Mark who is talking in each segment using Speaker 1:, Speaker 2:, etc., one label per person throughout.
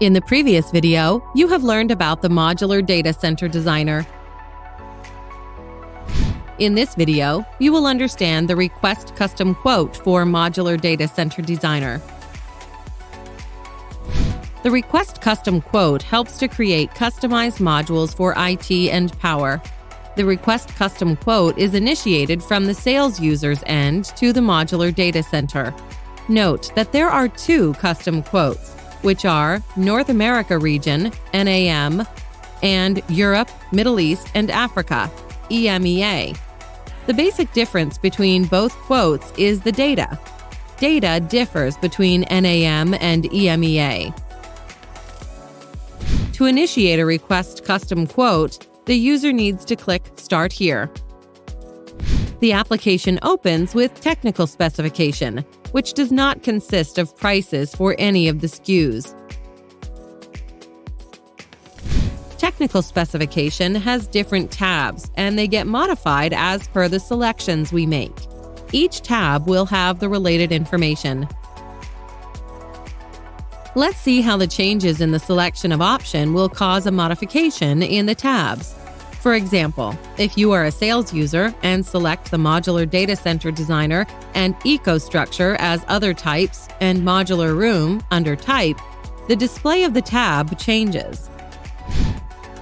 Speaker 1: In the previous video, you have learned about the Modular Data Center Designer. In this video, you will understand the Request Custom Quote for Modular Data Center Designer. The Request Custom Quote helps to create customized modules for IT and power. The Request Custom Quote is initiated from the sales user's end to the Modular Data Center. Note that there are two custom quotes, which are North America Region, NAM, and Europe, Middle East, and Africa, EMEA. The basic difference between both quotes is the data. Data differs between NAM and EMEA. To initiate a Request Custom Quote, the user needs to click Start Here. The application opens with Technical Specification, which does not consist of prices for any of the SKUs. Technical Specification has different tabs, and they get modified as per the selections we make. Each tab will have the related information. Let's see how the changes in the selection of option will cause a modification in the tabs. For example, if you are a sales user and select the Modular Data Center Designer and EcoStructure as other types and Modular Room under Type, the display of the tab changes.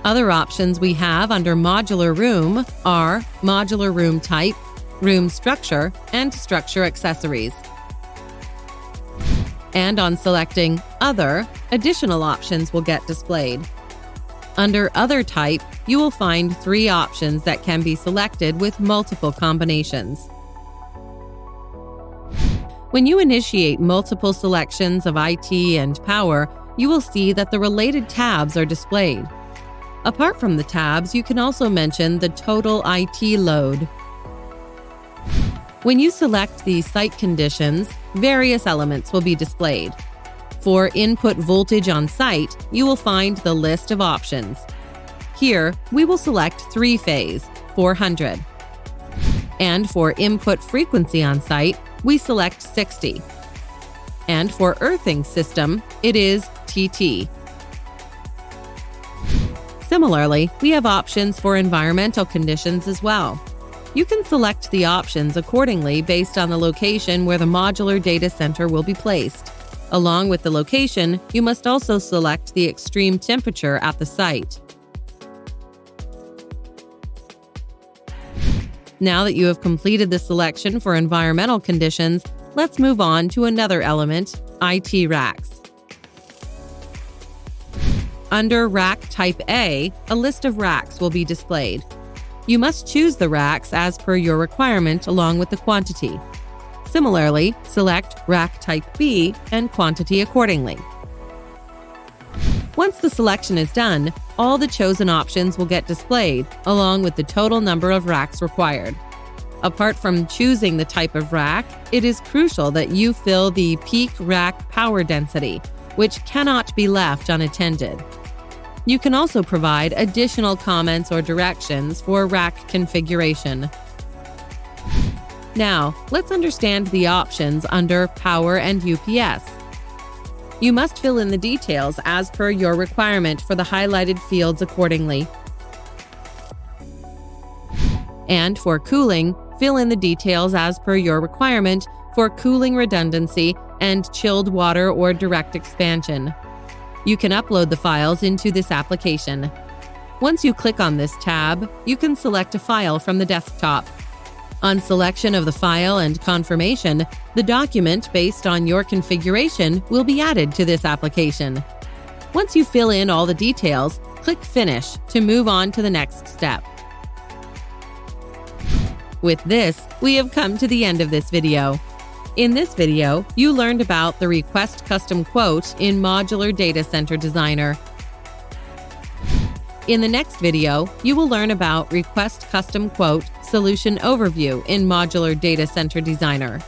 Speaker 1: Other options we have under Modular Room are Modular Room Type, Room Structure, and Structure Accessories. And on selecting Other, additional options will get displayed. Under Other Type, you will find three options that can be selected with multiple combinations. When you initiate multiple selections of IT and power, you will see that the related tabs are displayed. Apart from the tabs, you can also mention the total IT load. When you select the site conditions, various elements will be displayed. For input voltage on site, you will find the list of options. Here, we will select 3-phase, 400. And for input frequency on site, we select 60. And for earthing system, it is TT. Similarly, we have options for environmental conditions as well. You can select the options accordingly based on the location where the modular data center will be placed. Along with the location, you must also select the extreme temperature at the site. Now that you have completed the selection for environmental conditions, let's move on to another element, IT racks. Under Rack Type A, a list of racks will be displayed. You must choose the racks as per your requirement along with the quantity. Similarly, select Rack Type B and quantity accordingly. Once the selection is done, all the chosen options will get displayed, along with the total number of racks required. Apart from choosing the type of rack, it is crucial that you fill the peak rack power density, which cannot be left unattended. You can also provide additional comments or directions for rack configuration. Now, let's understand the options under Power and UPS. You must fill in the details as per your requirement for the highlighted fields accordingly. And for cooling, fill in the details as per your requirement for cooling redundancy and chilled water or direct expansion. You can upload the files into this application. Once you click on this tab, you can select a file from the desktop. On selection of the file and confirmation, the document based on your configuration will be added to this application. Once you fill in all the details, click Finish to move on to the next step. With this, we have come to the end of this video. In this video, you learned about the Request Custom Quote in Modular Data Center Designer. In the next video, you will learn about Request Custom Quote Solution Overview in Modular Data Center Designer.